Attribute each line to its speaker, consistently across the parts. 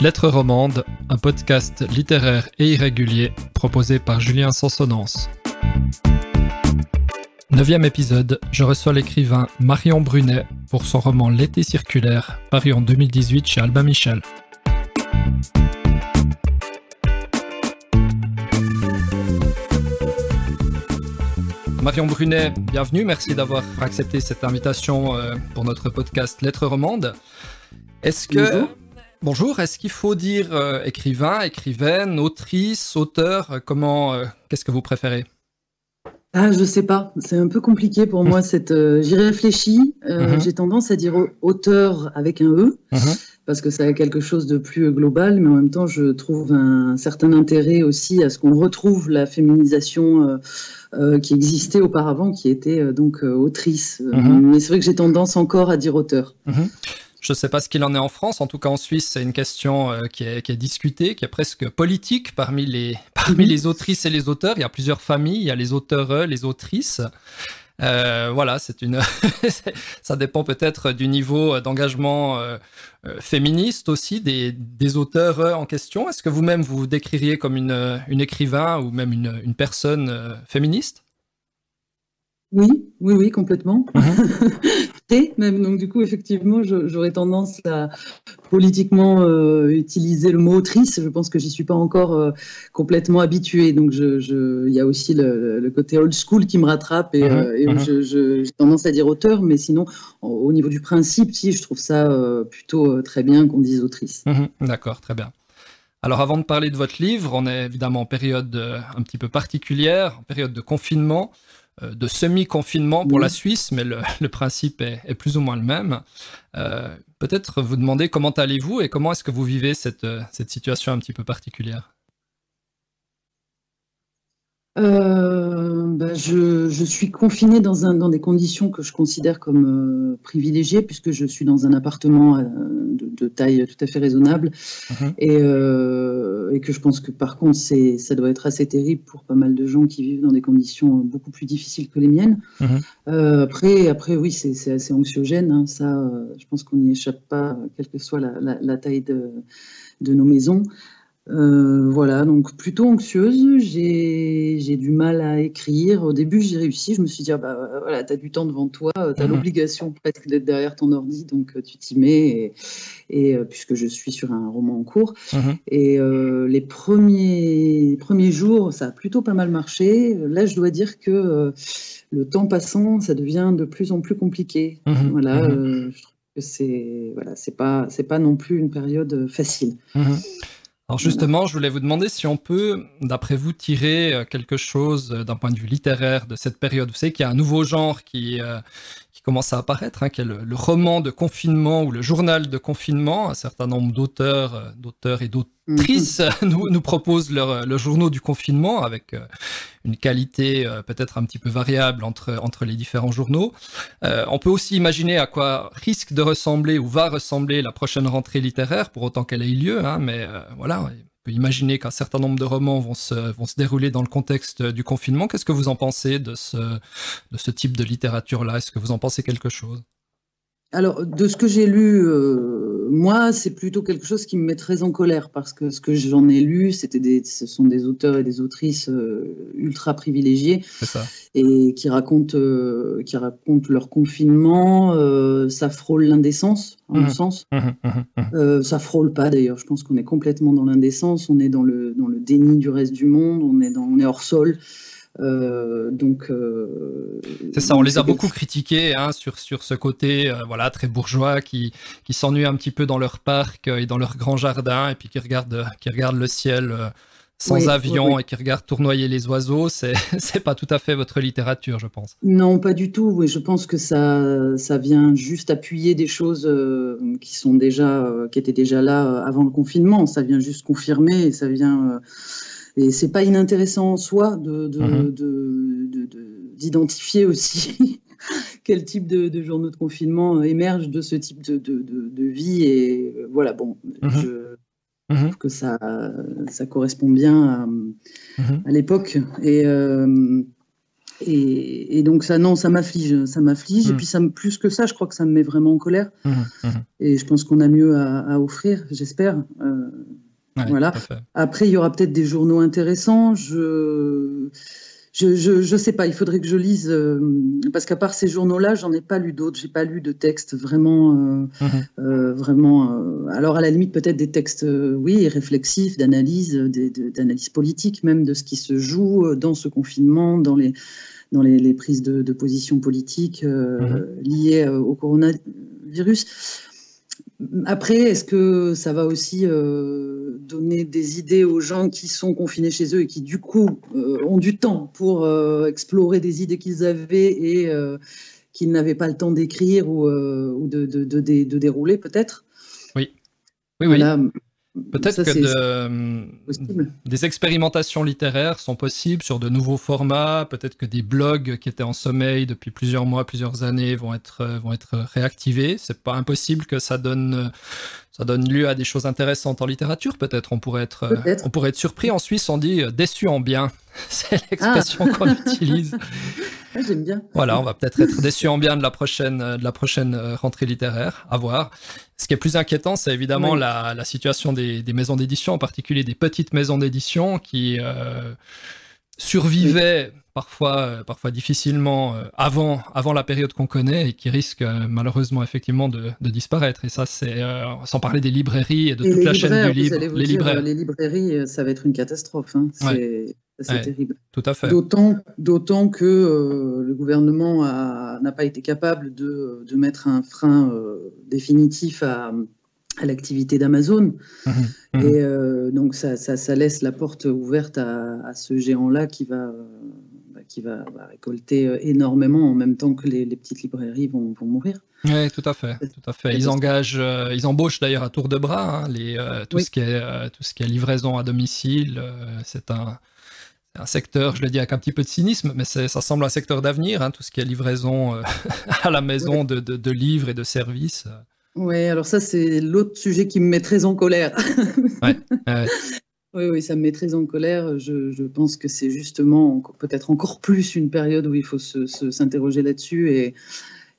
Speaker 1: Lettres romandes, un podcast littéraire et irrégulier proposé par Julien Sansonance. 9e épisode, je reçois l'écrivain Marion Brunet pour son roman L'été circulaire, paru en 2018 chez Albin Michel. Marion Brunet, bienvenue, merci d'avoir accepté cette invitation pour notre podcast Lettres romandes. Bonjour, est-ce qu'il faut dire écrivain, écrivaine, autrice, auteur, qu'est-ce que vous préférez ?
Speaker 2: Je sais pas, c'est un peu compliqué pour moi, j'y réfléchis, j'ai tendance à dire auteur avec un E, parce que ça a quelque chose de plus global, mais en même temps je trouve un certain intérêt aussi à ce qu'on retrouve la féminisation qui existait auparavant, qui était donc autrice, mais c'est vrai que j'ai tendance encore à dire auteur.
Speaker 1: Je ne sais pas ce qu'il en est en France, en tout cas en Suisse, c'est une question qui est discutée, qui est presque politique parmi les autrices et les auteurs. Il y a plusieurs familles, il y a les auteurs, les autrices. Voilà, ça dépend peut-être du niveau d'engagement féministe aussi des auteurs en question. Est-ce que vous-même vous décririez comme une écrivain ou même une personne féministe ?
Speaker 2: Oui, complètement. Et même, donc du coup, effectivement, j'aurais tendance à politiquement utiliser le mot autrice. Je pense que j'y suis pas encore complètement habituée. Donc, il y a aussi le côté old school qui me rattrape et j'ai tendance à dire auteur. Mais sinon, au niveau du principe, si, je trouve ça plutôt très bien qu'on dise autrice.
Speaker 1: D'accord, très bien. Alors, avant de parler de votre livre, on est évidemment en période un petit peu particulière, en période de confinement, de semi-confinement pour la Suisse, mais le principe est plus ou moins le même. Peut-être vous demander comment allez-vous et comment est-ce que vous vivez cette situation un petit peu particulière ?
Speaker 2: Je suis confinée dans des conditions que je considère comme privilégiées, puisque je suis dans un appartement de taille tout à fait raisonnable et que je pense que par contre ça doit être assez terrible pour pas mal de gens qui vivent dans des conditions beaucoup plus difficiles que les miennes. Après oui, c'est assez anxiogène, hein, ça je pense qu'on n'y échappe pas, quelle que soit la taille de nos maisons. Voilà, donc plutôt anxieuse, j'ai du mal à écrire. Au début, j'ai réussi, je me suis dit, voilà, t'as du temps devant toi, t'as l'obligation presque d'être derrière ton ordi, donc tu t'y mets, et puisque je suis sur un roman en cours. Et les premiers jours, ça a plutôt pas mal marché. Là, je dois dire que le temps passant, ça devient de plus en plus compliqué. Voilà, je trouve que c'est pas non plus une période facile.
Speaker 1: Alors justement, je voulais vous demander si on peut, d'après vous, tirer quelque chose d'un point de vue littéraire de cette période. Vous savez qu'il y a un nouveau genre qui commence à apparaître, qui est le roman de confinement ou le journal de confinement. Un certain nombre d'auteurs et d'autrices nous proposent leurs journaux du confinement avec une qualité peut-être un petit peu variable entre les différents journaux. On peut aussi imaginer à quoi risque de ressembler ou va ressembler la prochaine rentrée littéraire, pour autant qu'elle ait eu lieu, mais voilà, on peut imaginer qu'un certain nombre de romans vont se dérouler dans le contexte du confinement. Qu'est-ce que vous en pensez de ce type de littérature-là ? Est-ce que vous en pensez quelque chose ?
Speaker 2: Alors, de ce que j'ai lu, moi, c'est plutôt quelque chose qui me met très en colère, parce que ce que j'en ai lu, ce sont des auteurs et des autrices ultra privilégiés, et qui racontent leur confinement. Ça frôle l'indécence, en mon sens. Ça frôle pas, d'ailleurs. Je pense qu'on est complètement dans l'indécence. On est dans le déni du reste du monde. On est hors sol.
Speaker 1: C'est ça, on les a beaucoup critiqués sur ce côté très bourgeois qui s'ennuient un petit peu dans leur parc et dans leur grand jardin, et puis qui regardent le ciel sans avion et qui regardent tournoyer les oiseaux. C'est pas tout à fait votre littérature, je pense.
Speaker 2: Non, pas du tout. Oui, je pense que ça vient juste appuyer des choses qui étaient déjà là avant le confinement. Ça vient juste confirmer, et ça vient... Et c'est pas inintéressant en soi d'identifier aussi quel type de journaux de confinement émergent de ce type de vie. Et voilà, je trouve que ça correspond bien à l'époque. Et donc ça, non, ça m'afflige. Et puis plus que ça, je crois que ça me met vraiment en colère. Et je pense qu'on a mieux à offrir, j'espère. Voilà. Après, il y aura peut-être des journaux intéressants. Je sais pas, il faudrait que je lise, parce qu'à part ces journaux-là, j'en ai pas lu d'autres. J'ai pas lu de textes vraiment, alors à la limite peut-être des textes, oui, réflexifs, d'analyse politique même de ce qui se joue dans ce confinement, dans les prises de position politique liées au coronavirus. Après, est-ce que ça va aussi donner des idées aux gens qui sont confinés chez eux et qui, du coup, ont du temps pour explorer des idées qu'ils avaient et qu'ils n'avaient pas le temps d'écrire ou de dérouler, peut-être?
Speaker 1: Oui.
Speaker 2: Voilà.
Speaker 1: Peut-être que des expérimentations littéraires sont possibles sur de nouveaux formats. Peut-être que des blogs qui étaient en sommeil depuis plusieurs mois, plusieurs années vont être réactivés. C'est pas impossible que ça donne lieu à des choses intéressantes en littérature. Peut-être on pourrait être surpris. En Suisse, on dit déçu en bien. C'est l'expression qu'on utilise.
Speaker 2: J'aime bien.
Speaker 1: Voilà, on va peut-être être déçu en bien de la prochaine rentrée littéraire. À voir. Ce qui est plus inquiétant, c'est évidemment la situation des maisons d'édition, en particulier des petites maisons d'édition qui survivaient parfois difficilement avant la période qu'on connaît et qui risquent malheureusement effectivement de disparaître. Et ça, c'est sans parler des librairies et de toute la chaîne du livre.
Speaker 2: Les librairies, ça va être une catastrophe. Hein. C'est terrible.
Speaker 1: Tout à fait.
Speaker 2: D'autant que le gouvernement n'a pas été capable de mettre un frein définitif à l'activité d'Amazon. Et donc ça laisse la porte ouverte à ce géant-là qui va récolter énormément en même temps que les petites librairies vont mourir.
Speaker 1: Oui, tout à fait. Ils embauchent d'ailleurs à tour de bras tout ce qui est livraison à domicile. C'est un secteur, je le dis avec un petit peu de cynisme, mais ça semble un secteur d'avenir, hein, tout ce qui est livraison à la maison de livres et de services.
Speaker 2: Oui, alors ça, c'est l'autre sujet qui me met très en colère. Oui, ça me met très en colère. Je pense que c'est justement peut-être encore plus une période où il faut s'interroger là-dessus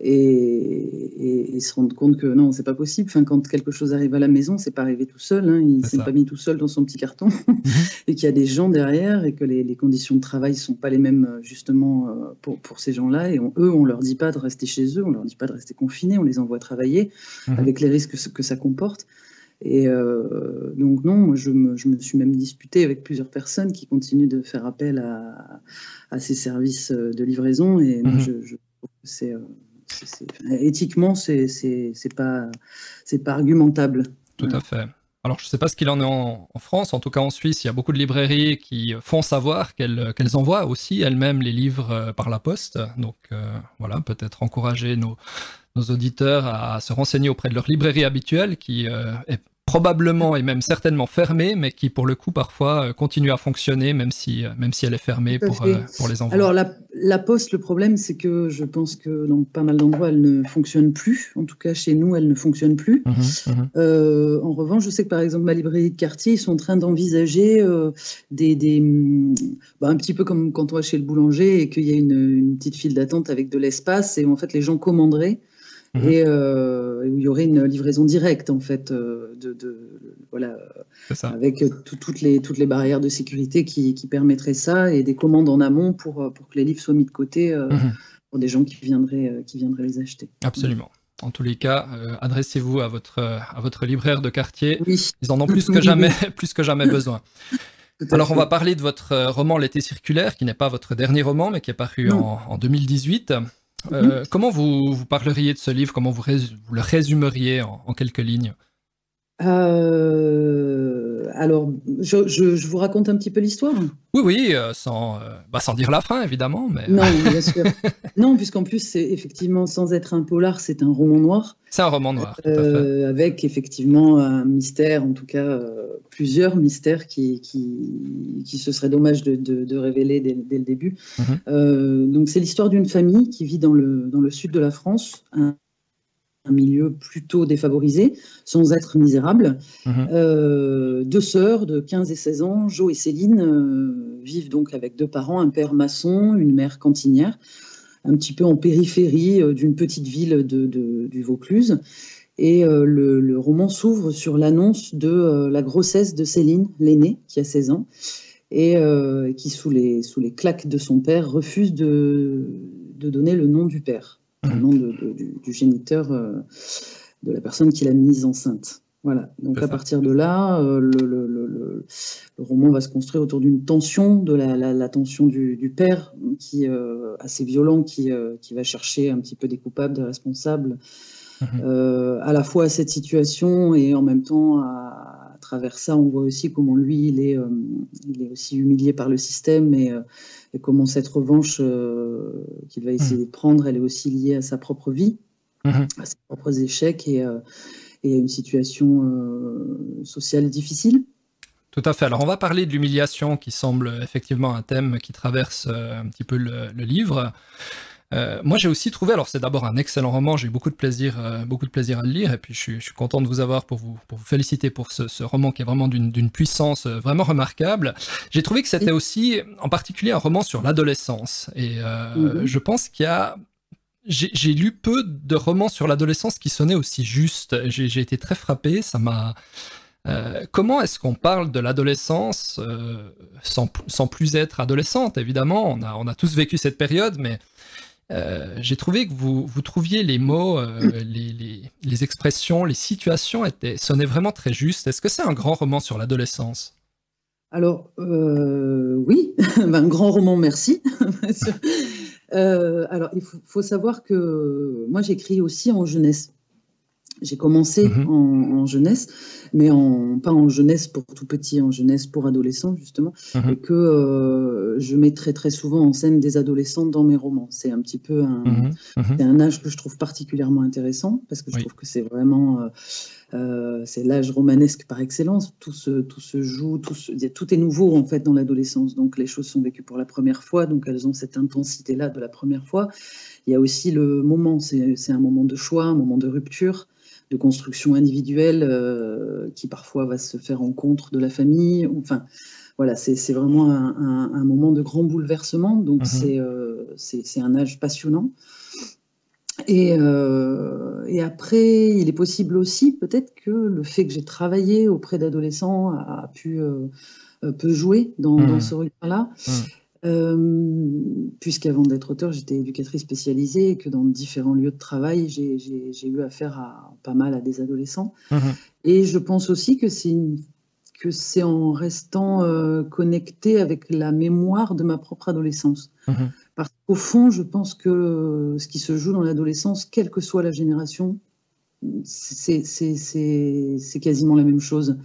Speaker 2: et se rendre compte que non, c'est pas possible. Enfin, quand quelque chose arrive à la maison, c'est pas arrivé tout seul. Hein. Il s'est pas mis tout seul dans son petit carton et qu'il y a des gens derrière et que les conditions de travail sont pas les mêmes justement pour ces gens-là. Et on leur dit pas de rester chez eux, on leur dit pas de rester confinés, on les envoie travailler avec les risques que ça comporte. Et donc non, moi je me suis même disputée avec plusieurs personnes qui continuent de faire appel à ces services de livraison. Et moi, je trouve que éthiquement, c'est pas argumentable.
Speaker 1: Tout à fait. Alors, je ne sais pas ce qu'il en est en France. En tout cas, en Suisse, il y a beaucoup de librairies qui font savoir qu'elles envoient aussi elles-mêmes les livres par la poste. Donc, voilà, peut-être encourager nos auditeurs à se renseigner auprès de leur librairie habituelle qui est probablement et même certainement fermée, mais qui pour le coup parfois continue à fonctionner même si elle est fermée pour les envois.
Speaker 2: Alors la poste, le problème c'est que je pense que dans pas mal d'endroits elle ne fonctionne plus. En tout cas chez nous elle ne fonctionne plus. En revanche, je sais que par exemple ma librairie de quartier, ils sont en train d'envisager un petit peu comme quand on va chez le boulanger et qu'il y a une petite file d'attente avec de l'espace et en fait les gens commanderaient. Et où il y aurait une livraison directe en fait avec toutes les barrières de sécurité qui permettraient ça et des commandes en amont pour que les livres soient mis de côté pour des gens qui viendraient les acheter.
Speaker 1: Absolument. En tous les cas, adressez-vous à votre libraire de quartier. Oui. Ils en ont plus que jamais besoin. Alors on va parler de votre roman L'été circulaire, qui n'est pas votre dernier roman, mais qui est paru en 2018. Comment vous parleriez de ce livre? Comment vous le résumeriez en quelques lignes?
Speaker 2: Alors, je vous raconte un petit peu l'histoire?
Speaker 1: Oui, sans dire la fin, évidemment. Mais...
Speaker 2: Non, bien sûr. Non, puisqu'en plus, c'est effectivement, sans être un polar, c'est un roman noir.
Speaker 1: C'est un roman noir, tout à fait.
Speaker 2: Avec effectivement un mystère, en tout cas plusieurs mystères qui se serait dommage de révéler dès le début. Donc, c'est l'histoire d'une famille qui vit dans le sud de la France, un milieu plutôt défavorisé, sans être misérable. Deux sœurs de 15 et 16 ans, Jo et Céline, vivent donc avec deux parents, un père maçon, une mère cantinière, un petit peu en périphérie d'une petite ville du Vaucluse. Et le roman s'ouvre sur l'annonce de la grossesse de Céline, l'aînée, qui a 16 ans, et qui, sous les claques de son père, refuse de donner le nom du père, le nom du géniteur de la personne qui l'a mise enceinte. Voilà. Donc à partir de là, le roman va se construire autour d'une tension, de la tension du père, qui assez violent, qui va chercher un petit peu des coupables, des responsables, à la fois à cette situation et en même temps à travers ça, on voit aussi comment lui, il est aussi humilié par le système et comment cette revanche qu'il va essayer de prendre, elle est aussi liée à sa propre vie, à ses propres échecs et à une situation sociale difficile.
Speaker 1: Tout à fait. Alors, on va parler de l'humiliation qui semble effectivement un thème qui traverse un petit peu le livre. Moi, j'ai aussi trouvé, alors c'est d'abord un excellent roman, j'ai eu beaucoup de plaisir à le lire, et puis je suis content de vous avoir pour vous féliciter pour ce roman qui est vraiment d'une puissance vraiment remarquable. J'ai trouvé que c'était aussi, en particulier, un roman sur l'adolescence, et je pense qu'il y a... J'ai lu peu de romans sur l'adolescence qui sonnaient aussi justes. J'ai été très frappé, ça m'a... comment est-ce qu'on parle de l'adolescence sans plus être adolescente, évidemment, on a tous vécu cette période, mais j'ai trouvé que vous trouviez les mots, les expressions, les situations sonnaient vraiment très justes. Est-ce que c'est un grand roman sur l'adolescence?
Speaker 2: Alors, oui, un grand roman, merci. Alors, il faut savoir que moi, j'écris aussi en jeunesse. J'ai commencé en jeunesse, mais pas en jeunesse pour tout petit, en jeunesse pour adolescents, justement, et que je mets très très souvent en scène des adolescents dans mes romans. C'est un petit peu c'est un âge que je trouve particulièrement intéressant, parce que je trouve que c'est vraiment... c'est l'âge romanesque par excellence, tout se joue, tout est nouveau en fait dans l'adolescence, donc les choses sont vécues pour la première fois, donc elles ont cette intensité-là de la première fois. Il y a aussi le moment, c'est un moment de choix, un moment de rupture, de construction individuelle qui parfois va se faire en contre de la famille. Enfin, voilà, c'est vraiment un moment de grand bouleversement. Donc c'est un âge passionnant. Et après, il est possible aussi peut-être que le fait que j'ai travaillé auprès d'adolescents peut jouer dans ce regard-là. Puisqu'avant d'être auteur, j'étais éducatrice spécialisée et que dans différents lieux de travail, j'ai eu affaire pas mal à des adolescents. Et je pense aussi que c'est en restant connectée avec la mémoire de ma propre adolescence. Parce qu'au fond, je pense que ce qui se joue dans l'adolescence, quelle que soit la génération, c'est quasiment la même chose.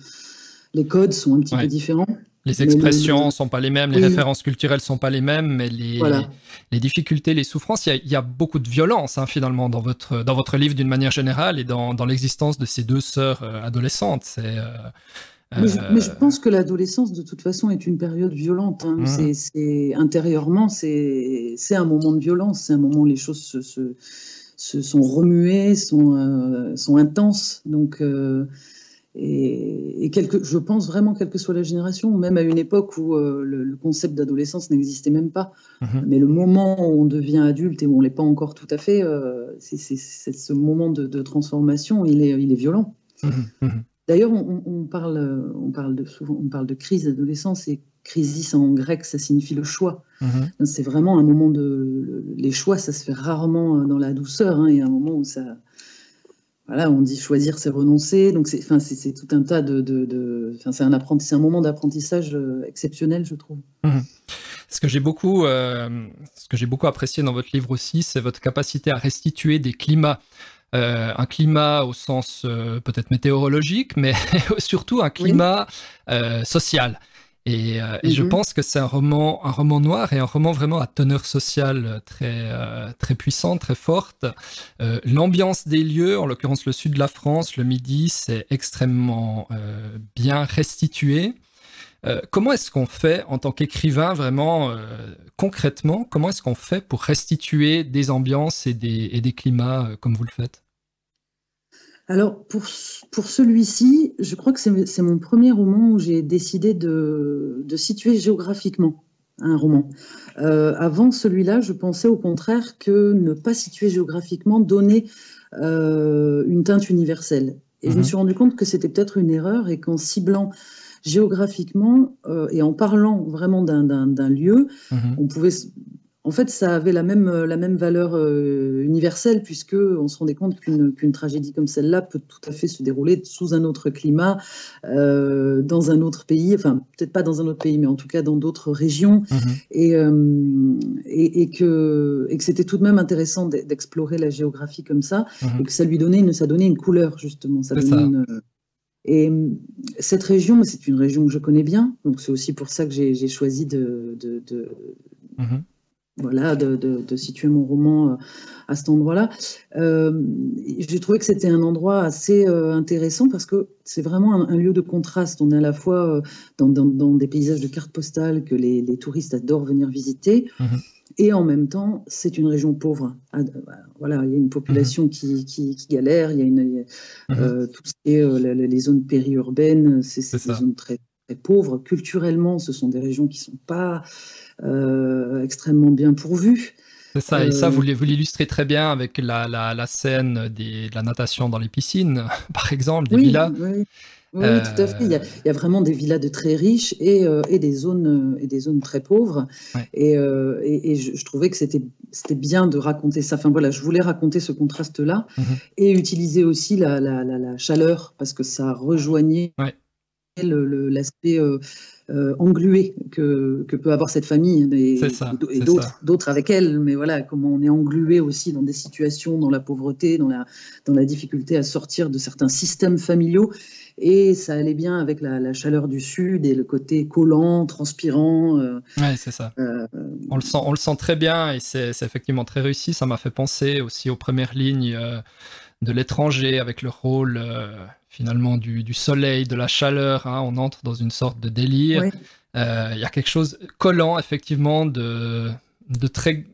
Speaker 2: Les codes sont un petit peu différents.
Speaker 1: Les expressions ne sont pas les mêmes, les références culturelles ne sont pas les mêmes, mais les difficultés, les souffrances, il y a beaucoup de violence finalement dans votre livre d'une manière générale et dans l'existence de ces deux sœurs adolescentes.
Speaker 2: Mais je pense que l'adolescence, de toute façon, est une période violente. Intérieurement, c'est un moment de violence, c'est un moment où les choses se sont remuées, sont intenses. Donc... je pense vraiment, quelle que soit la génération, même à une époque où le concept d'adolescence n'existait même pas, mais le moment où on devient adulte et où on ne l'est pas encore tout à fait, c'est ce moment de transformation, il est violent. D'ailleurs, on parle de crise d'adolescence, et crisis en grec, ça signifie le choix. C'est vraiment un moment les choix, ça se fait rarement dans la douceur, il y a un moment où ça... Voilà, on dit choisir, c'est renoncer. Donc c'est tout un tas c'est un moment d'apprentissage exceptionnel, je trouve.
Speaker 1: Ce que j'ai beaucoup apprécié dans votre livre aussi, c'est votre capacité à restituer des climats. Un climat au sens peut-être météorologique, mais surtout un climat social. Et je pense que c'est un roman noir et un roman vraiment à teneur sociale très puissante, très forte. L'ambiance des lieux, en l'occurrence le sud de la France, le Midi, c'est extrêmement bien restitué. Comment est-ce qu'on fait en tant qu'écrivain vraiment concrètement, comment est-ce qu'on fait pour restituer des ambiances et des climats comme vous le faites?
Speaker 2: Alors, pour celui-ci, je crois que c'est mon premier roman où j'ai décidé de situer géographiquement un roman. Avant celui-là, je pensais au contraire que ne pas situer géographiquement donnait une teinte universelle. Et je me suis rendu compte que c'était peut-être une erreur et qu'en ciblant géographiquement et en parlant vraiment d'un lieu, on pouvait. En fait, ça avait la même valeur universelle, puisque on se rendait compte qu'une tragédie comme celle-là peut tout à fait se dérouler sous un autre climat, dans un autre pays, enfin peut-être pas dans un autre pays, mais en tout cas dans d'autres régions, et que c'était tout de même intéressant d'explorer la géographie comme ça, et que ça donnait une couleur, justement. Ça donnait Et cette région, c'est une région que je connais bien, donc c'est aussi pour ça que j'ai choisi voilà, de situer mon roman à cet endroit-là. J'ai trouvé que c'était un endroit assez intéressant parce que c'est vraiment un lieu de contraste. On est à la fois dans des paysages de cartes postales que les touristes adorent venir visiter, et en même temps, c'est une région pauvre. Voilà, il y a une population qui galère, il y a tout ce qui est les zones périurbaines, c'est des zones très, très pauvres. Culturellement, ce sont des régions qui ne sont pas extrêmement bien pourvues.
Speaker 1: C'est ça, et ça, vous l'illustrez très bien avec la scène de la natation dans les piscines, par exemple, des villas.
Speaker 2: Oui, tout à fait. Il y a vraiment des villas de très riches et des zones très pauvres.
Speaker 1: Ouais.
Speaker 2: Et je trouvais que c'était bien de raconter ça. Enfin voilà, je voulais raconter ce contraste-là et utiliser aussi la chaleur parce que ça rejoignait l'aspect englué que peut avoir cette famille et d'autres avec elle. Mais voilà, comment on est englué aussi dans des situations, dans la pauvreté, dans la difficulté à sortir de certains systèmes familiaux. Et ça allait bien avec la chaleur du Sud et le côté collant, transpirant.
Speaker 1: Ouais, c'est ça. On le sent très bien et c'est effectivement très réussi. Ça m'a fait penser aussi aux premières lignes de L'étranger avec le rôle finalement du soleil, de la chaleur. Hein. On entre dans une sorte de délire. Il y a quelque chose collant effectivement d'assez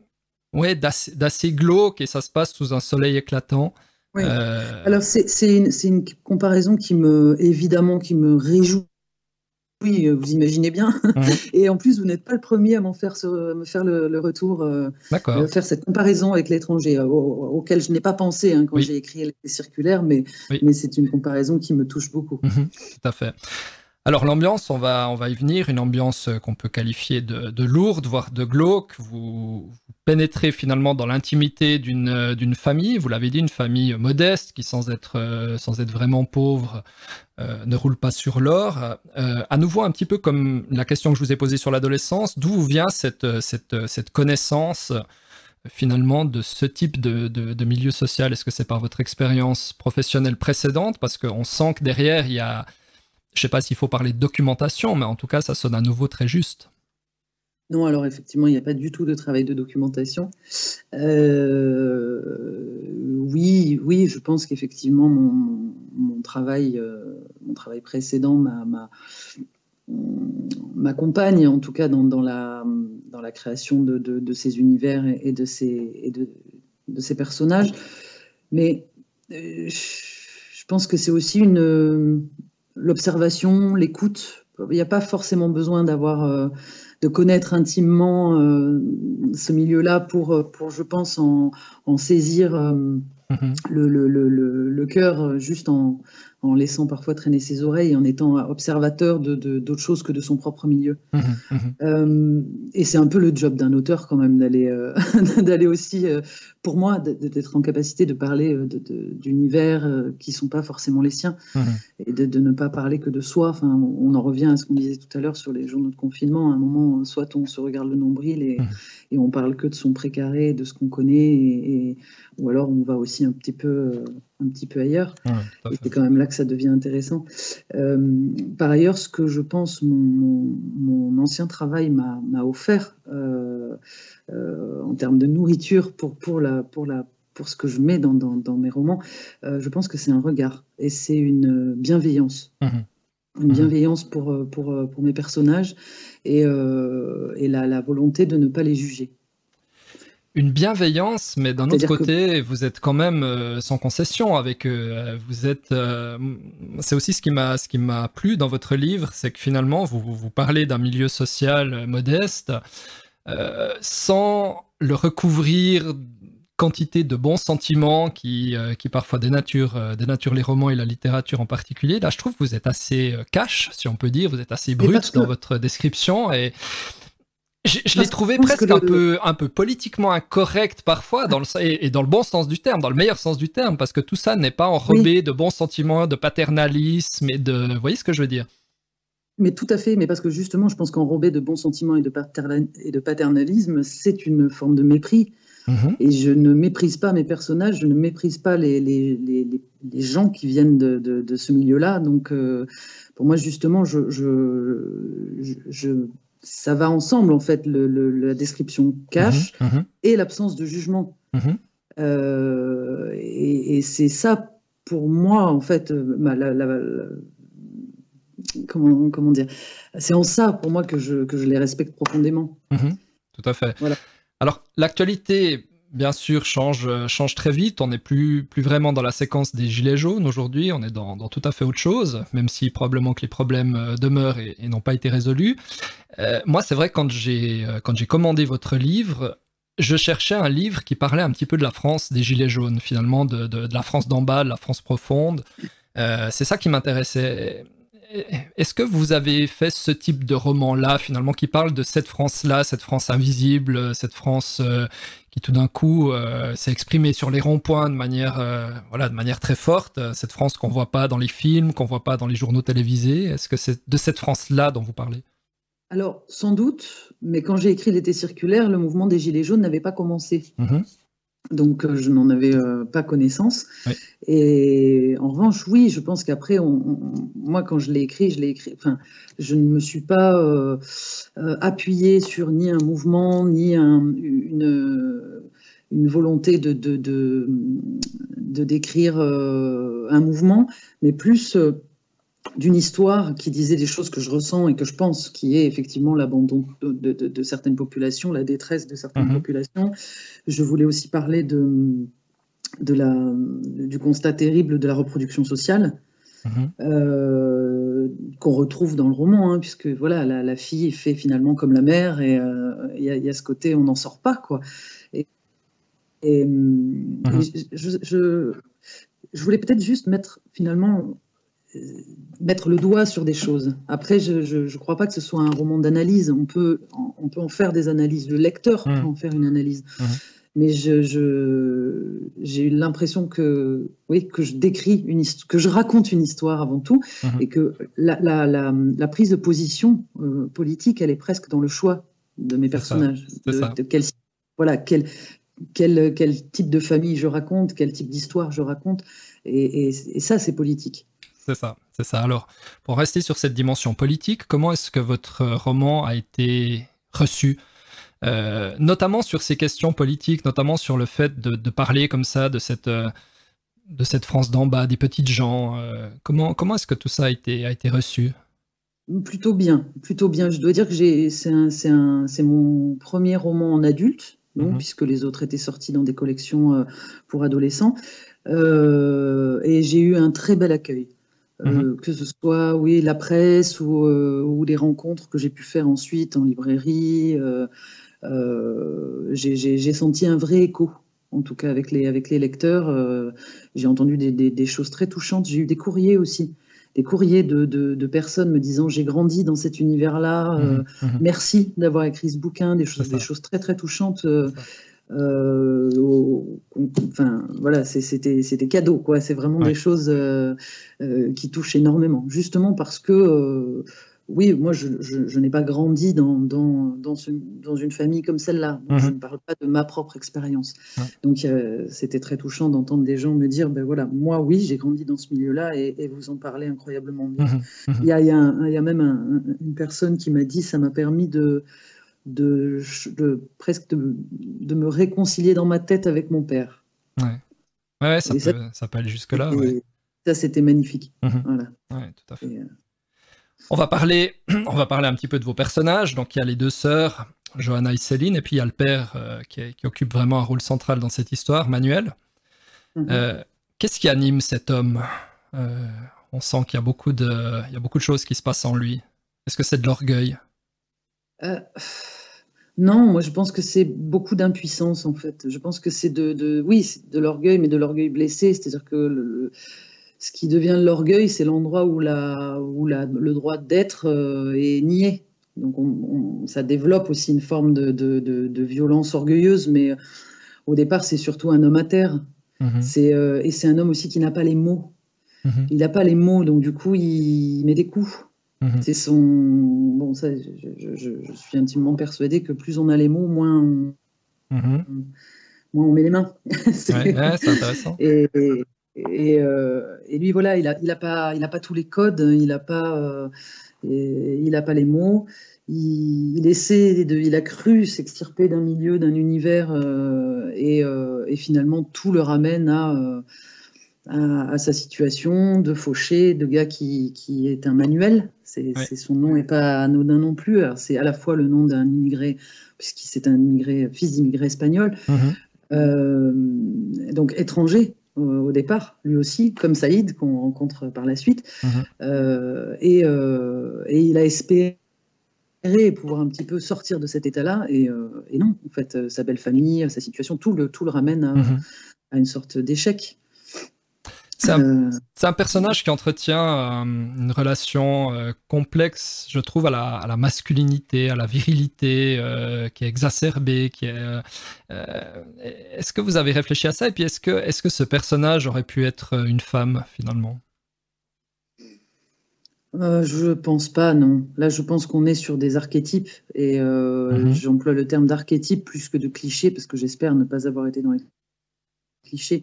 Speaker 1: glauque et ça se passe sous un soleil éclatant.
Speaker 2: Oui. Alors c'est une comparaison qui me réjouit. Oui, vous imaginez bien. Et en plus, vous n'êtes pas le premier à me faire le retour, faire cette comparaison avec L'étranger, auquel je n'ai pas pensé quand j'ai écrit les circulaires, mais c'est une comparaison qui me touche beaucoup.
Speaker 1: Tout à fait. Alors l'ambiance, on va y venir, une ambiance qu'on peut qualifier de lourde, voire de glauque. Vous pénétrez finalement dans l'intimité d'une famille, vous l'avez dit, une famille modeste qui sans être vraiment pauvre ne roule pas sur l'or. À nouveau, un petit peu comme la question que je vous ai posée sur l'adolescence, d'où vous vient cette connaissance finalement de ce type de milieu social? Est-ce que c'est par votre expérience professionnelle précédente? Parce qu'on sent que derrière, il y a... Je ne sais pas s'il faut parler de documentation, mais en tout cas, ça sonne à nouveau très juste.
Speaker 2: Non, alors effectivement, il n'y a pas du tout de travail de documentation. Oui, je pense qu'effectivement, mon travail précédent m'accompagne, en tout cas dans la création de ces univers et de ces personnages. Mais je pense que c'est aussi l'observation, l'écoute. Il n'y a pas forcément besoin de connaître intimement ce milieu-là pour je pense, en saisir le cœur, juste en laissant parfois traîner ses oreilles, en étant observateur d'autres choses que de son propre milieu. Et c'est un peu le job d'un auteur quand même, d'aller aussi, pour moi, d'être en capacité de parler d'univers qui ne sont pas forcément les siens, et de ne pas parler que de soi. Enfin, on en revient à ce qu'on disait tout à l'heure sur les journaux de confinement. À un moment, soit on se regarde le nombril et on parle que de son précaré, de ce qu'on connaît, ou alors on va aussi un petit peu ailleurs. Et c'est quand même là que ça devient intéressant. Par ailleurs, ce que je pense mon ancien travail m'a offert en termes de nourriture pour ce que je mets dans mes romans, je pense que c'est un regard et c'est une bienveillance. Une bienveillance pour mes personnages et la volonté de ne pas les juger.
Speaker 1: une bienveillance, mais d'un autre
Speaker 2: C'est-à-dire
Speaker 1: côté, vous êtes quand même sans concession avec eux. Vous êtes, c'est aussi ce qui m'a plu dans votre livre, c'est que finalement, vous parlez d'un milieu social modeste, sans le recouvrir quantité de bons sentiments qui parfois dénaturent les romans et la littérature en particulier. Là, je trouve que vous êtes assez cash, si on peut dire, vous êtes assez brut dans votre description, et je l'ai trouvé presque un peu politiquement incorrect parfois, et dans le bon sens du terme, dans le meilleur sens du terme, parce que tout ça n'est pas enrobé de bons sentiments, de paternalisme, et de... Vous voyez ce que je veux dire?
Speaker 2: Mais tout à fait, mais parce que justement, je pense qu'enrobé de bons sentiments et de paternalisme, c'est une forme de mépris. Et je ne méprise pas mes personnages, je ne méprise pas les gens qui viennent de ce milieu-là. Donc, pour moi, justement, ça va ensemble, en fait, la description cash et l'absence de jugement. Et c'est ça, pour moi, en fait, comment dire, c'est en ça, pour moi, que je les respecte profondément.
Speaker 1: Tout à fait.
Speaker 2: Voilà.
Speaker 1: Alors, l'actualité, bien sûr, change très vite. On n'est plus vraiment dans la séquence des gilets jaunes aujourd'hui. On est dans tout à fait autre chose, même si probablement que les problèmes demeurent et n'ont pas été résolus. Moi, c'est vrai, quand j'ai commandé votre livre, je cherchais un livre qui parlait un petit peu de la France des gilets jaunes, finalement, de la France d'en bas, de la France profonde. C'est ça qui m'intéressait. Est-ce que vous avez fait ce type de roman-là, finalement, qui parle de cette France-là, cette France invisible, cette France qui tout d'un coup s'est exprimée sur les ronds-points de manière très forte, cette France qu'on voit pas dans les films, qu'on voit pas dans les journaux télévisés? Est-ce que c'est de cette France-là dont vous parlez?
Speaker 2: Alors, sans doute, mais quand j'ai écrit L'été circulaire, le mouvement des Gilets jaunes n'avait pas commencé. Donc, je n'en avais pas connaissance. Oui. Et en revanche, oui, je pense qu'après, moi, quand je l'ai écrit, enfin, je ne me suis pas appuyée sur ni un mouvement, ni une volonté de décrire un mouvement, mais plus d'une histoire qui disait des choses que je ressens et que je pense, qui est effectivement l'abandon de certaines populations, la détresse de certaines populations. Je voulais aussi parler du constat terrible de la reproduction sociale, qu'on retrouve dans le roman, puisque voilà, la fille fait finalement comme la mère, et il y a ce côté, on n'en sort pas, quoi. Je voulais peut-être juste mettre le doigt sur des choses. Après, je ne crois pas que ce soit un roman d'analyse. On peut en faire des analyses. Le lecteur peut en faire une analyse. Mais j'ai eu l'impression que je raconte une histoire avant tout, et que la prise de position politique, elle est presque dans le choix de mes personnages. Quel type de famille je raconte, quel type d'histoire je raconte. Et ça, c'est politique.
Speaker 1: C'est ça. Alors, pour rester sur cette dimension politique, comment est-ce que votre roman a été reçu, notamment sur ces questions politiques, notamment sur le fait de parler comme ça de cette France d'en bas, des petites gens. Comment est-ce que tout ça a été reçu?
Speaker 2: Plutôt bien. Je dois dire que c'est mon premier roman en adulte, puisque les autres étaient sortis dans des collections pour adolescents. Et j'ai eu un très bel accueil. Que ce soit la presse ou les rencontres que j'ai pu faire ensuite en librairie. J'ai senti un vrai écho, en tout cas avec les lecteurs. J'ai entendu des choses très touchantes. J'ai eu des courriers aussi, des courriers de personnes me disant: j'ai grandi dans cet univers-là, merci d'avoir écrit ce bouquin, des choses très très touchantes. Enfin voilà, c'était cadeau, quoi. C'est vraiment des choses qui touchent énormément, justement parce que oui, moi je n'ai pas grandi dans une famille comme celle-là, donc je ne parle pas de ma propre expérience. Donc c'était très touchant d'entendre des gens me dire: ben voilà, moi oui, j'ai grandi dans ce milieu-là, et vous en parlez incroyablement bien. Il y a même une personne qui m'a dit: ça m'a permis presque de me réconcilier dans ma tête avec mon père.
Speaker 1: Ouais, ça peut aller jusque-là.
Speaker 2: Ça, c'était magnifique. Voilà.
Speaker 1: Ouais, tout à fait. On va parler un petit peu de vos personnages. Donc, il y a les deux sœurs, Johanna et Céline, et puis il y a le père qui occupe vraiment un rôle central dans cette histoire, Manuel. Qu'est-ce qui anime cet homme? On sent qu'il y a beaucoup de choses qui se passent en lui. Est-ce que c'est de l'orgueil?
Speaker 2: Non, moi je pense que c'est beaucoup d'impuissance en fait. Je pense que c'est oui, c'est de l'orgueil, mais de l'orgueil blessé. C'est-à-dire que ce qui devient l'orgueil, c'est l'endroit où le droit d'être est nié. Donc ça développe aussi une forme de violence orgueilleuse, mais au départ c'est surtout un homme à terre. Et c'est un homme aussi qui n'a pas les mots. Il n'a pas les mots, donc du coup il met des coups. C'est son. Bon, ça, je suis intimement persuadée que plus on a les mots, moins on met les mains.
Speaker 1: C'est intéressant.
Speaker 2: Et lui, voilà, il a pas tous les codes, il n'a pas les mots. Il a cru s'extirper d'un milieu, d'un univers, et finalement tout le ramène à sa situation de fauché, de gars qui est un Manuel. Son nom n'est pas anodin non plus. Alors, c'est à la fois le nom d'un immigré, puisqu'il c'est un fils d'immigré espagnol, donc étranger au départ, lui aussi, comme Saïd, qu'on rencontre par la suite. Et il a espéré pouvoir un petit peu sortir de cet état-là, et non, en fait, sa belle famille, sa situation, tout le ramène à une sorte d'échec.
Speaker 1: C'est un personnage qui entretient une relation complexe, je trouve, à la masculinité, à la virilité, qui est exacerbée. Est-ce que vous avez réfléchi à ça? Et puis, est-ce que ce personnage aurait pu être une femme, finalement?
Speaker 2: Je pense pas, non. Là, je pense qu'on est sur des archétypes, et j'emploie le terme d'archétype plus que de cliché, parce que j'espère ne pas avoir été dans les clichés.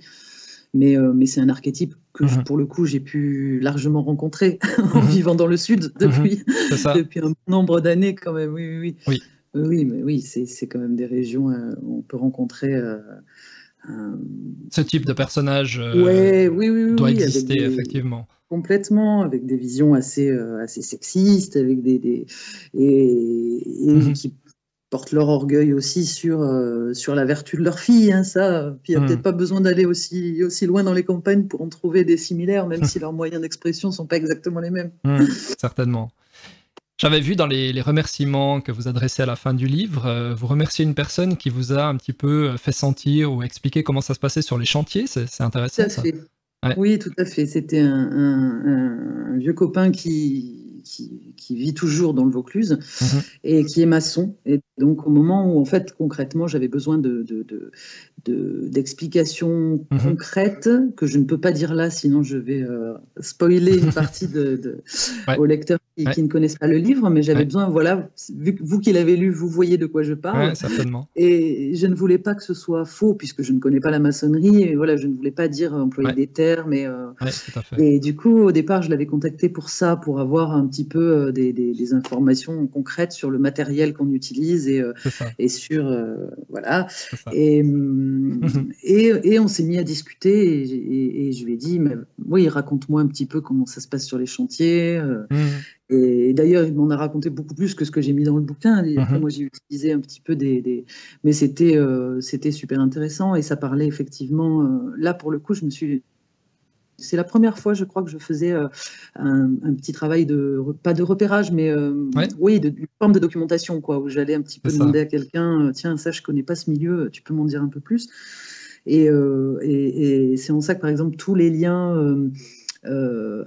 Speaker 2: Mais c'est un archétype que, pour le coup, j'ai pu largement rencontrer en vivant dans le Sud depuis un bon nombre d'années, quand même. Oui. Mais oui, c'est quand même des régions où on peut rencontrer...
Speaker 1: ce type de personnage doit exister, effectivement.
Speaker 2: Complètement, avec des visions assez sexistes, avec qui portent leur orgueil aussi sur la vertu de leur fille, hein, ça. Puis il n'y a peut-être pas besoin d'aller aussi loin dans les campagnes pour en trouver des similaires, même si leurs moyens d'expression ne sont pas exactement les mêmes.
Speaker 1: Certainement. J'avais vu dans les remerciements que vous adressez à la fin du livre, vous remerciez une personne qui vous a un petit peu fait sentir ou expliqué comment ça se passait sur les chantiers. C'est intéressant, ça.
Speaker 2: Ouais. Oui, tout à fait. C'était un vieux copain qui vit toujours dans le Vaucluse et qui est maçon. Et donc, au moment où, en fait, concrètement, j'avais besoin d'explications concrètes que je ne peux pas dire là, sinon je vais spoiler une partie aux lecteurs qui ne connaissent pas le livre, mais j'avais besoin, voilà, vu que vous qui l'avez lu, vous voyez de quoi je parle.
Speaker 1: Certainement.
Speaker 2: Et je ne voulais pas que ce soit faux, puisque je ne connais pas la maçonnerie, et voilà, je ne voulais pas employer des termes.
Speaker 1: Tout à fait.
Speaker 2: Et du coup, au départ, je l'avais contacté pour ça, pour avoir un petit peu des informations concrètes sur le matériel qu'on utilise et sur voilà. Et on s'est mis à discuter, et je lui ai dit, mais oui, raconte-moi un petit peu comment ça se passe sur les chantiers. Et d'ailleurs, il m'en a raconté beaucoup plus que ce que j'ai mis dans le bouquin. Et après, moi, j'ai utilisé un petit peu mais c'était super intéressant, et ça parlait effectivement. Là, pour le coup, c'est la première fois, je crois, que je faisais un petit travail pas de repérage, mais oui, une forme de documentation, quoi, où j'allais un petit peu demander à quelqu'un, tiens, ça, je connais pas ce milieu, tu peux m'en dire un peu plus. Et c'est en ça que, par exemple, tous les liens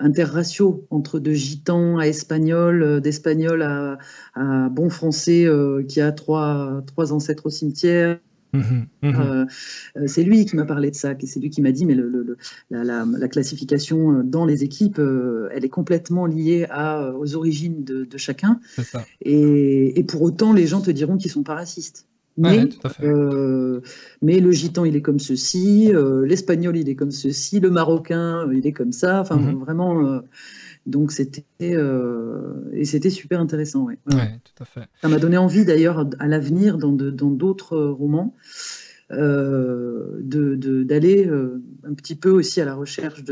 Speaker 2: interraciaux entre de gitans à espagnols, d'espagnols à bon français qui a trois ancêtres au cimetière. C'est lui qui m'a parlé de ça, c'est lui qui m'a dit, mais la classification dans les équipes, elle est complètement liée aux origines de chacun. Et pour autant, les gens te diront qu'ils ne sont pas racistes. Mais le gitan, il est comme ceci, l'espagnol, il est comme ceci, le marocain, il est comme ça. Enfin, vraiment. Donc c'était super intéressant. Ouais,
Speaker 1: tout à fait.
Speaker 2: Ça m'a donné envie d'ailleurs à l'avenir dans d'autres romans d'aller un petit peu aussi à la recherche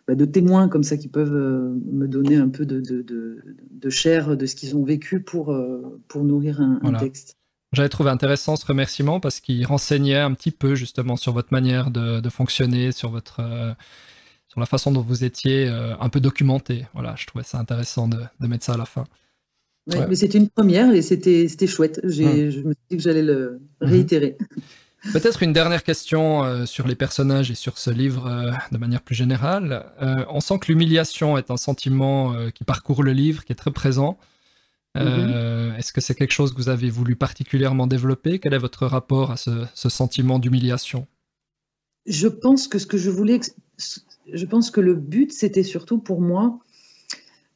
Speaker 2: de témoins comme ça qui peuvent me donner un peu de chair de ce qu'ils ont vécu pour nourrir un texte.
Speaker 1: J'avais trouvé intéressant ce remerciement parce qu'il renseignait un petit peu justement sur votre manière de fonctionner, sur la façon dont vous étiez un peu documenté. Voilà, je trouvais ça intéressant de mettre ça à la fin.
Speaker 2: Ouais. Mais c'était une première et c'était chouette. Je me suis dit que j'allais le réitérer.
Speaker 1: Peut-être une dernière question sur les personnages et sur ce livre de manière plus générale. On sent que l'humiliation est un sentiment qui parcourt le livre, qui est très présent. Est-ce que c'est quelque chose que vous avez voulu particulièrement développer? Quel est votre rapport à ce sentiment d'humiliation?
Speaker 2: Je pense que je pense que le but, c'était surtout pour moi,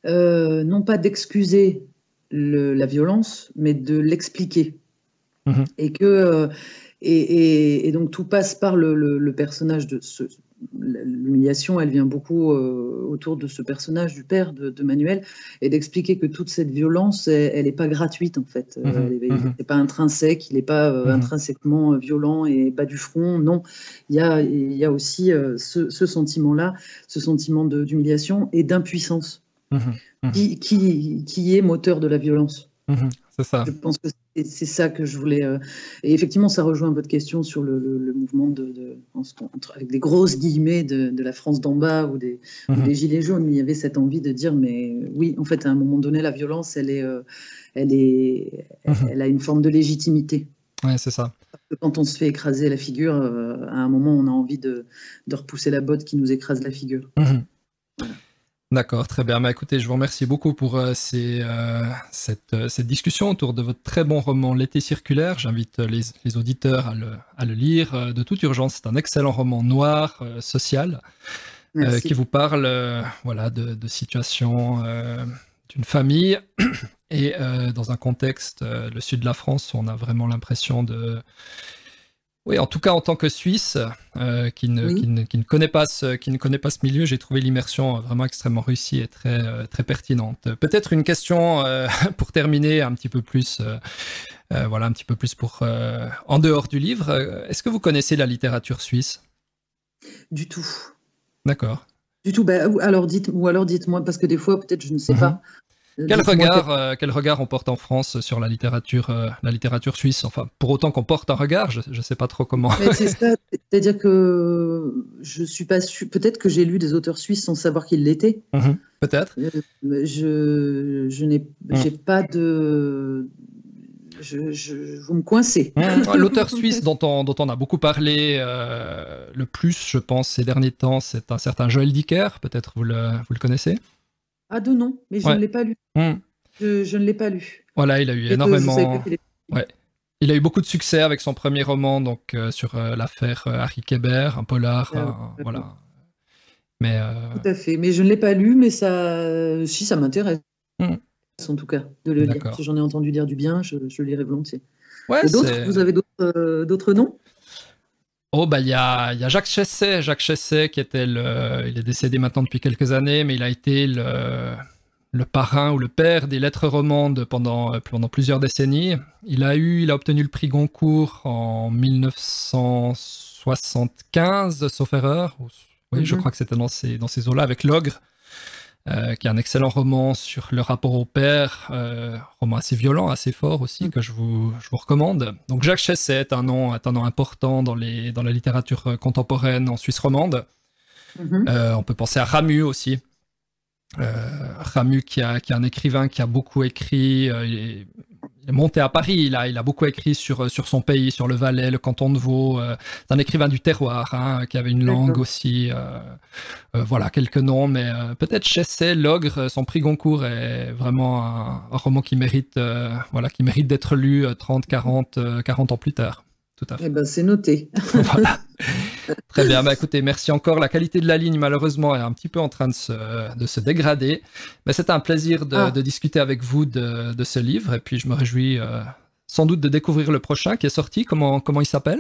Speaker 2: non pas d'excuser la violence, mais de l'expliquer. Et donc tout passe par le personnage l'humiliation, elle vient beaucoup autour de ce personnage du père de Manuel, et d'expliquer que toute cette violence, elle n'est pas gratuite en fait. Elle n'est pas intrinsèque, il n'est pas intrinsèquement violent et bas du front. Non, il y a aussi ce sentiment-là, ce sentiment d'humiliation et d'impuissance qui est moteur de la violence.
Speaker 1: C'est ça.
Speaker 2: Je pense que c'est ça que je voulais. Et effectivement, ça rejoint votre question sur le mouvement avec des grosses guillemets de la France d'en bas ou des Gilets jaunes. Il y avait cette envie de dire, mais oui, en fait, à un moment donné, la violence, elle a une forme de légitimité.
Speaker 1: Ouais, c'est ça.
Speaker 2: Parce que quand on se fait écraser la figure, à un moment, on a envie de repousser la botte qui nous écrase la figure. Voilà.
Speaker 1: D'accord, très bien. Écoutez, je vous remercie beaucoup pour cette discussion autour de votre très bon roman L'été circulaire. J'invite les auditeurs à le lire de toute urgence. C'est un excellent roman noir, social, qui vous parle de situations d'une famille et dans un contexte, le sud de la France, où on a vraiment l'impression de... Oui, en tout cas, en tant que Suisse, qui ne connaît pas ce milieu, j'ai trouvé l'immersion vraiment extrêmement réussie et très, très pertinente. Peut-être une question pour terminer un petit peu plus, un petit peu plus pour en dehors du livre. Est-ce que vous connaissez la littérature suisse?
Speaker 2: Du tout.
Speaker 1: D'accord.
Speaker 2: Du tout. Alors dites-moi, parce que des fois, peut-être, je ne sais pas.
Speaker 1: Quel regard on porte en France sur la littérature suisse? Enfin, pour autant qu'on porte un regard, je ne sais pas trop comment.
Speaker 2: Mais c'est ça, c'est-à-dire que je suis pas sûre. Peut-être que j'ai lu des auteurs suisses sans savoir qu'ils l'étaient.
Speaker 1: Peut-être.
Speaker 2: Je n'ai pas de. Vous me coincez.
Speaker 1: L'auteur suisse dont on a beaucoup parlé le plus, je pense, ces derniers temps, c'est un certain Joël Dicker. Peut-être vous le connaissez?
Speaker 2: Ah, de nom, mais je ne l'ai pas lu. Je ne l'ai pas lu.
Speaker 1: Voilà, il a eu énormément... Il a eu beaucoup de succès avec son premier roman, donc sur l'affaire Harry Kéber, un polar, voilà. Mais,
Speaker 2: tout à fait, mais je ne l'ai pas lu, mais ça m'intéresse, en tout cas, de le lire. Si j'en ai entendu dire du bien, je le lirai volontiers. Et d'autres, vous avez d'autres noms?
Speaker 1: Il y a Jacques Chesset qui était il est décédé maintenant depuis quelques années, mais il a été le parrain ou le père des lettres romandes pendant plusieurs décennies. Il a obtenu le prix Goncourt en 1975, sauf erreur. Oui, je crois que c'était dans ces eaux-là, avec L'Ogre, qui est un excellent roman sur le rapport au père, roman assez violent, assez fort aussi, que je vous recommande. Donc Jacques Chesset est un nom important dans la littérature contemporaine en Suisse romande. On peut penser à Ramu aussi. Ramu qui est un écrivain qui a beaucoup écrit, il est monté à Paris, il a beaucoup écrit sur son pays, sur le Valais, le canton de Vaud. C'est un écrivain du terroir, qui avait une langue aussi. Voilà, quelques noms, mais peut-être Chesset, L'Ogre, son prix Goncourt est vraiment un roman qui mérite d'être lu 30, 40 ans plus tard. Tout à fait.
Speaker 2: Eh ben, c'est noté.
Speaker 1: Voilà. Très bien. Écoutez, merci encore. La qualité de la ligne, malheureusement, est un petit peu en train de se dégrader. Mais c'était un plaisir de discuter avec vous de ce livre. Et puis, je me réjouis sans doute de découvrir le prochain qui est sorti. Comment il s'appelle?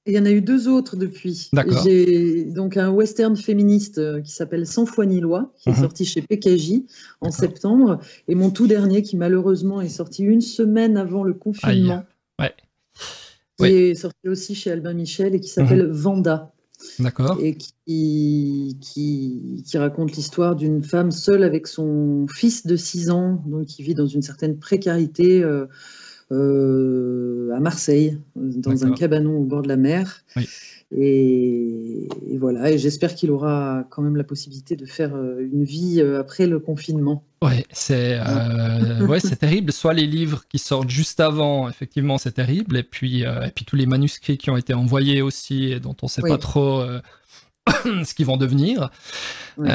Speaker 2: Il y en a eu 2 autres depuis.
Speaker 1: D'accord.
Speaker 2: J'ai donc un western féministe qui s'appelle Sans foi ni loi, qui est sorti chez PKJ en septembre. Et mon tout dernier, qui malheureusement est sorti 1 semaine avant le confinement.
Speaker 1: Ouais.
Speaker 2: Qui est sorti aussi chez Albin Michel et qui s'appelle Vanda.
Speaker 1: D'accord.
Speaker 2: Et qui raconte l'histoire d'une femme seule avec son fils de 6 ans, donc qui vit dans une certaine précarité à Marseille, dans un cabanon au bord de la mer.
Speaker 1: Oui.
Speaker 2: Et voilà, et j'espère qu'il aura quand même la possibilité de faire une vie après le confinement.
Speaker 1: Ouais, c'est terrible. Soit les livres qui sortent juste avant, effectivement, c'est terrible. Et puis tous les manuscrits qui ont été envoyés aussi et dont on ne sait pas trop ce qu'ils vont devenir.
Speaker 2: Oui.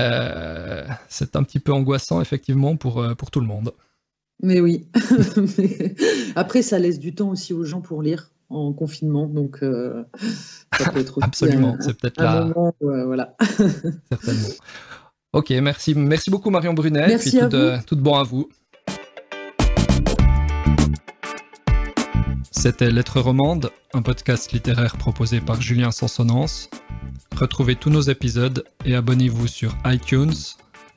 Speaker 1: C'est un petit peu angoissant, effectivement, pour tout le monde.
Speaker 2: Mais oui. Après, ça laisse du temps aussi aux gens pour lire en confinement, donc ça peut être aussi
Speaker 1: absolument, c'est peut-être là.
Speaker 2: Moment, voilà.
Speaker 1: Certainement. Ok, merci beaucoup Marion Brunet.
Speaker 2: Merci
Speaker 1: et puis tout bon à vous. C'était Lettres Romandes, un podcast littéraire proposé par Julien Sansonance. Retrouvez tous nos épisodes et abonnez-vous sur iTunes,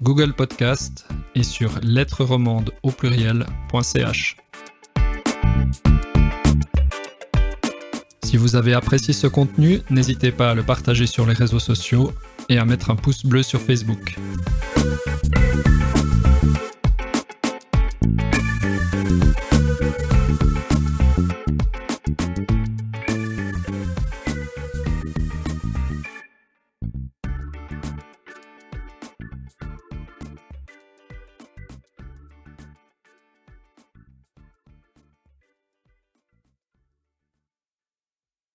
Speaker 1: Google Podcast et sur lettresromandes.ch. Si vous avez apprécié ce contenu, n'hésitez pas à le partager sur les réseaux sociaux et à mettre un pouce bleu sur Facebook.